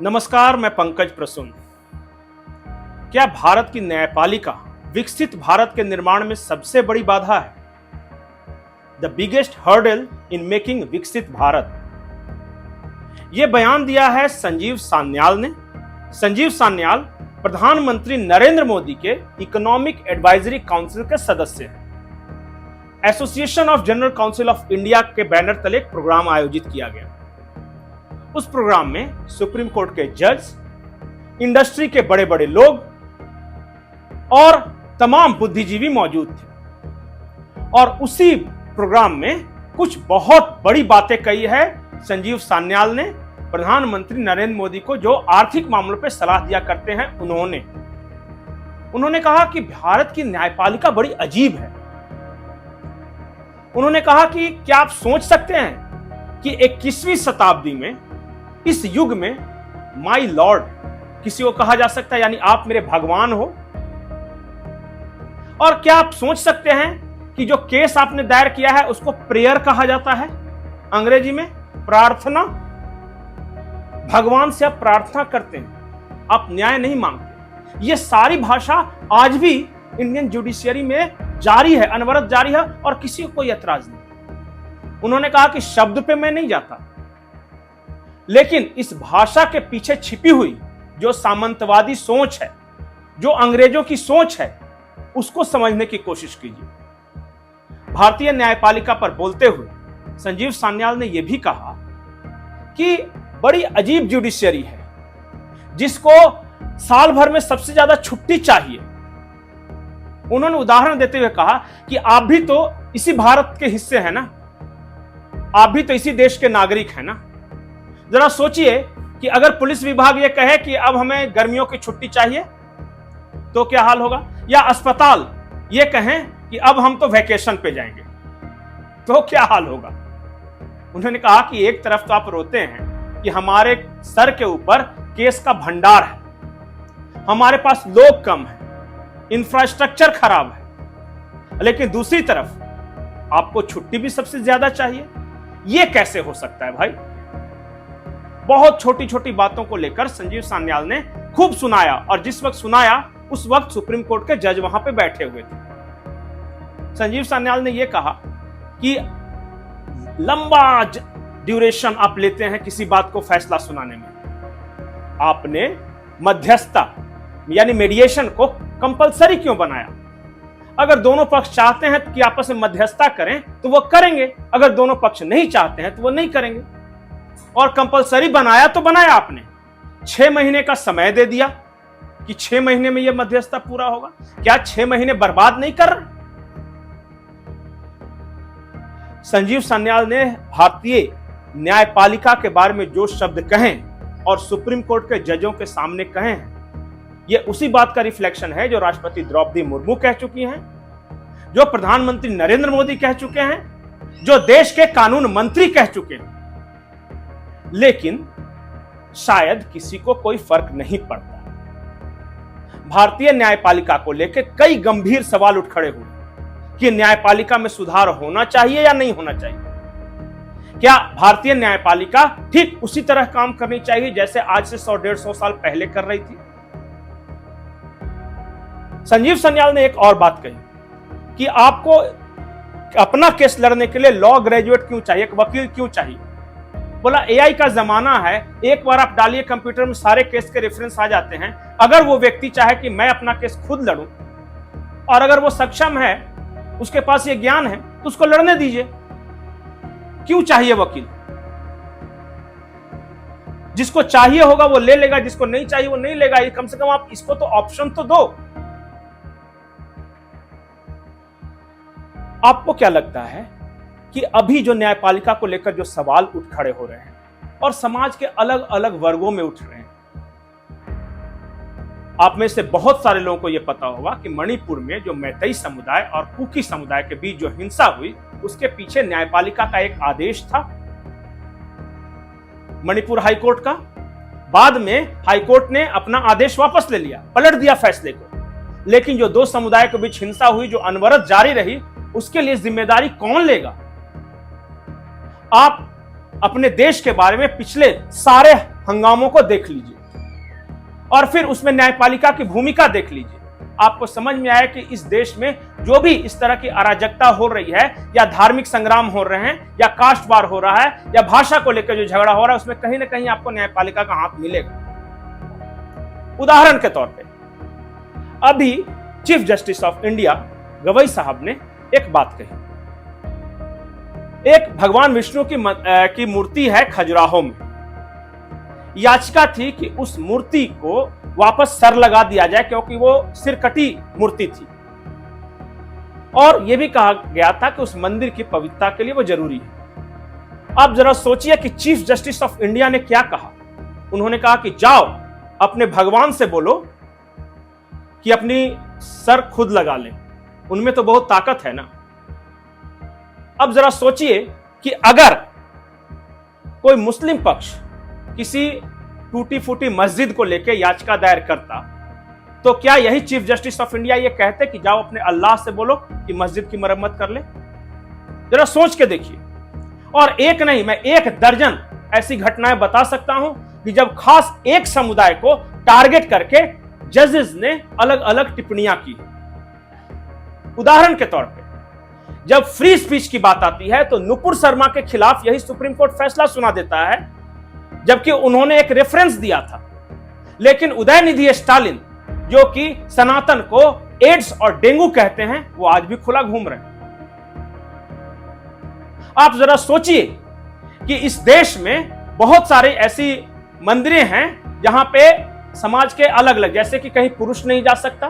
नमस्कार, मैं पंकज प्रसून। क्या भारत की न्यायपालिका विकसित भारत के निर्माण में सबसे बड़ी बाधा है? The biggest hurdle in making विकसित भारत। यह बयान दिया है संजीव सान्याल ने। संजीव सान्याल प्रधानमंत्री नरेंद्र मोदी के इकोनॉमिक एडवाइजरी काउंसिल के सदस्य हैं। Association of general council of India के बैनर तले एक प्रोग्राम आयोजित किया गया। उस प्रोग्राम में सुप्रीम कोर्ट के जज, इंडस्ट्री के बड़े बड़े लोग और तमाम बुद्धिजीवी मौजूद थे। और उसी प्रोग्राम में कुछ बहुत बड़ी बातें कही है संजीव सान्याल ने प्रधानमंत्री नरेंद्र मोदी को, जो आर्थिक मामलों पर सलाह दिया करते हैं। उन्होंने कहा कि भारत की न्यायपालिका बड़ी अजीब है। उन्होंने कहा कि क्या आप सोच सकते हैं कि 21वीं शताब्दी में, इस युग में माई लॉर्ड किसी को कहा जा सकता है, यानी आप मेरे भगवान हो? और क्या आप सोच सकते हैं कि जो केस आपने दायर किया है उसको प्रेयर कहा जाता है, अंग्रेजी में प्रार्थना? भगवान से आप प्रार्थना करते हैं, आप न्याय नहीं मांगते। ये सारी भाषा आज भी इंडियन जुडिशियरी में जारी है, अनवरत जारी है, और किसी को कोई ऐतराज नहीं। उन्होंने कहा कि शब्द पे मैं नहीं जाता, लेकिन इस भाषा के पीछे छिपी हुई जो सामंतवादी सोच है, जो अंग्रेजों की सोच है, उसको समझने की कोशिश कीजिए। भारतीय न्यायपालिका पर बोलते हुए संजीव सान्याल ने यह भी कहा कि बड़ी अजीब जुडिशियरी है, जिसको साल भर में सबसे ज्यादा छुट्टी चाहिए। उन्होंने उदाहरण देते हुए कहा कि आप भी तो इसी भारत के हिस्से हैं ना, आप भी तो इसी देश के नागरिक हैं ना। जरा सोचिए कि अगर पुलिस विभाग ये कहे कि अब हमें गर्मियों की छुट्टी चाहिए तो क्या हाल होगा, या अस्पताल ये कहें कि अब हम तो वैकेशन पे जाएंगे तो क्या हाल होगा। उन्होंने कहा कि एक तरफ तो आप रोते हैं कि हमारे सर के ऊपर केस का भंडार है, हमारे पास लोग कम है, इंफ्रास्ट्रक्चर खराब है, लेकिन दूसरी तरफ आपको छुट्टी भी सबसे ज्यादा चाहिए। यह कैसे हो सकता है भाई? बहुत छोटी छोटी बातों को लेकर संजीव सान्याल ने खूब सुनाया, और जिस वक्त सुनाया उस वक्त सुप्रीम कोर्ट के जज वहां पे बैठे हुए थे। संजीव सान्याल ने यह कहा कि लंबा ड्यूरेशन आप लेते हैं किसी बात को फैसला सुनाने में। आपने मध्यस्थता यानी मीडिएशन को कंपलसरी क्यों बनाया? अगर दोनों पक्ष चाहते हैं कि आपस में मध्यस्थता करें तो वो करेंगे, अगर दोनों पक्ष नहीं चाहते हैं तो वो नहीं करेंगे। और कंपलसरी बनाया तो बनाया आपने, 6 महीने का समय दे दिया कि 6 महीने में यह मध्यस्थता पूरा होगा। क्या 6 महीने बर्बाद नहीं कर रहे? संजीव सान्याल ने भारतीय न्यायपालिका के बारे में जो शब्द कहे और सुप्रीम कोर्ट के जजों के सामने कहे हैं, यह उसी बात का रिफ्लेक्शन है जो राष्ट्रपति द्रौपदी मुर्मू कह चुकी हैं, जो प्रधानमंत्री नरेंद्र मोदी कह चुके हैं, जो देश के कानून मंत्री कह चुके हैं। लेकिन शायद किसी को कोई फर्क नहीं पड़ता। भारतीय न्यायपालिका को लेकर कई गंभीर सवाल उठ खड़े हुए कि न्यायपालिका में सुधार होना चाहिए या नहीं होना चाहिए। क्या भारतीय न्यायपालिका ठीक उसी तरह काम करनी चाहिए जैसे आज से 100-150 साल पहले कर रही थी? संजीव सान्याल ने एक और बात कही कि आपको अपना केस लड़ने के लिए लॉ ग्रेजुएट क्यों चाहिए, एक वकील क्यों चाहिए? बोला एआई का जमाना है, एक बार आप डालिए कंप्यूटर में, सारे केस के रेफरेंस आ जाते हैं। अगर वो व्यक्ति चाहे कि मैं अपना केस खुद लड़ूं, और अगर वो सक्षम है, उसके पास ये ज्ञान है, तो उसको लड़ने दीजिए। क्यों चाहिए वकील? जिसको चाहिए होगा वो ले लेगा, जिसको नहीं चाहिए वो नहीं लेगा। ये कम से कम आप इसको तो ऑप्शन तो दो। आपको क्या लगता है कि अभी जो न्यायपालिका को लेकर जो सवाल उठ खड़े हो रहे हैं और समाज के अलग अलग वर्गों में उठ रहे हैं, आप में से बहुत सारे लोगों को यह पता होगा कि मणिपुर में जो मैतेई समुदाय और कुकी समुदाय के बीच जो हिंसा हुई, उसके पीछे न्यायपालिका का एक आदेश था, मणिपुर हाईकोर्ट का। बाद में हाईकोर्ट ने अपना आदेश वापस ले लिया, पलट दिया फैसले को। लेकिन जो दो समुदाय के बीच हिंसा हुई, जो अनवरत जारी रही, उसके लिए जिम्मेदारी कौन लेगा? आप अपने देश के बारे में पिछले सारे हंगामों को देख लीजिए और फिर उसमें न्यायपालिका की भूमिका देख लीजिए। आपको समझ में आया कि इस देश में जो भी इस तरह की अराजकता हो रही है, या धार्मिक संग्राम हो रहे हैं, या कास्ट वार हो रहा है, या भाषा को लेकर जो झगड़ा हो रहा है, उसमें कहीं ना कहीं आपको न्यायपालिका का हाथ मिलेगा। उदाहरण के तौर पे अभी chief justice of India Gavai साहब ने एक बात कही। एक भगवान विष्णु की मूर्ति है खजुराहो में। याचिका थी कि उस मूर्ति को वापस सर लगा दिया जाए क्योंकि वो सिरकटी मूर्ति थी, और यह भी कहा गया था कि उस मंदिर की पवित्रता के लिए वो जरूरी है। आप जरा सोचिए कि चीफ जस्टिस ऑफ इंडिया ने क्या कहा। उन्होंने कहा कि जाओ अपने भगवान से बोलो कि अपनी सर खुद लगा लें, उनमें तो बहुत ताकत है ना। अब जरा सोचिए कि अगर कोई मुस्लिम पक्ष किसी टूटी फूटी मस्जिद को लेकर याचिका दायर करता, तो क्या यही चीफ जस्टिस ऑफ इंडिया ये कहते कि जाओ अपने अल्लाह से बोलो कि मस्जिद की मरम्मत कर ले? जरा सोच के देखिए। और एक नहीं, मैं 1 दर्जन ऐसी घटनाएं बता सकता हूं कि जब खास एक समुदाय को टारगेट करके जजेस ने अलग अलग टिप्पणियां की। उदाहरण के तौर पे जब फ्री स्पीच की बात आती है तो नुपुर शर्मा के खिलाफ यही सुप्रीम कोर्ट फैसला सुना देता है, जबकि उन्होंने एक रेफरेंस दिया था। लेकिन उदयनिधि स्टालिन, जो कि सनातन को एड्स और डेंगू कहते हैं, वो आज भी खुला घूम रहे हैं। आप जरा सोचिए कि इस देश में बहुत सारे ऐसी मंदिरें हैं जहां पे समाज के अलग अलग, जैसे कि कहीं पुरुष नहीं जा सकता,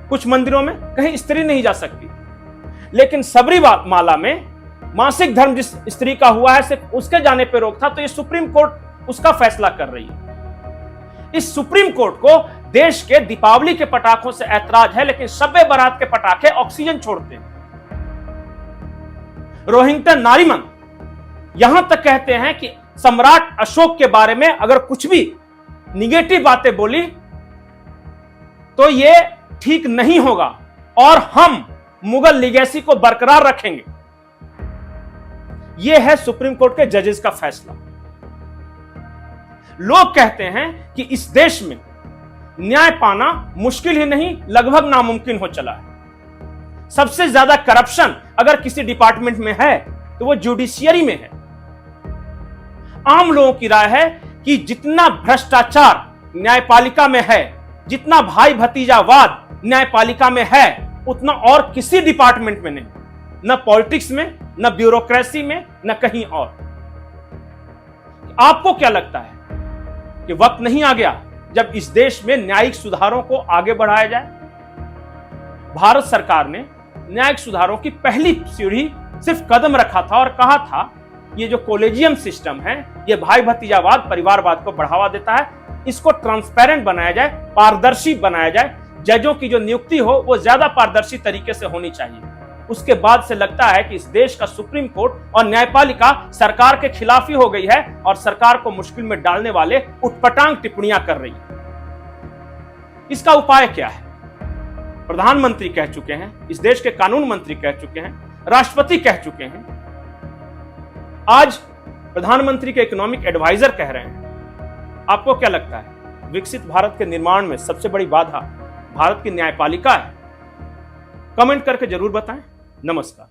कुछ मंदिरों में कहीं स्त्री नहीं जा सकती, लेकिन सबरीमाला में मासिक धर्म जिस स्त्री का हुआ है सिर्फ उसके जाने पर रोक था, तो ये सुप्रीम कोर्ट उसका फैसला कर रही है। इस सुप्रीम कोर्ट को देश के दीपावली के पटाखों से ऐतराज है, लेकिन शब बारात के पटाखे ऑक्सीजन छोड़ते हैं। रोहिंटन नारीमन यहां तक कहते हैं कि सम्राट अशोक के बारे में अगर कुछ भी निगेटिव बातें बोली तो यह ठीक नहीं होगा और हम मुगल लीगेसी को बरकरार रखेंगे। यह है सुप्रीम कोर्ट के जजेस का फैसला। लोग कहते हैं कि इस देश में न्याय पाना मुश्किल ही नहीं, लगभग नामुमकिन हो चला है। सबसे ज्यादा करप्शन अगर किसी डिपार्टमेंट में है तो वो जुडिशियरी में है। आम लोगों की राय है कि जितना भ्रष्टाचार न्यायपालिका में है, जितना भाई भतीजावाद न्यायपालिका में है, उतना और किसी डिपार्टमेंट में नहीं, न पॉलिटिक्स में, न ब्यूरोक्रेसी में, न कहीं और। आपको क्या लगता है कि वक्त नहीं आ गया जब इस देश में न्यायिक सुधारों को आगे बढ़ाया जाए? भारत सरकार ने न्यायिक सुधारों की पहली सीढ़ी सिर्फ कदम रखा था और कहा था ये जो कॉलेजियम सिस्टम है, ये भाई भतीजावाद, परिवारवाद को बढ़ावा देता है, इसको ट्रांसपेरेंट बनाया जाए, पारदर्शी बनाया जाए। जजों की जो नियुक्ति हो वो ज्यादा पारदर्शी तरीके से होनी चाहिए। उसके बाद से लगता है कि इस देश का सुप्रीम कोर्ट और न्यायपालिका सरकार के खिलाफ ही हो गई है और सरकार को मुश्किल में डालने वाले उटपटांग टिप्पणियां कर रही है। इसका उपाय क्या है? प्रधानमंत्री कह चुके हैं, इस देश के कानून मंत्री कह चुके हैं, राष्ट्रपति कह चुके हैं, आज प्रधानमंत्री के इकोनॉमिक एडवाइजर कह रहे हैं। आपको क्या लगता है विकसित भारत के निर्माण में सबसे बड़ी बाधा भारत की न्यायपालिका है? कमेंट करके जरूर बताएं। नमस्कार।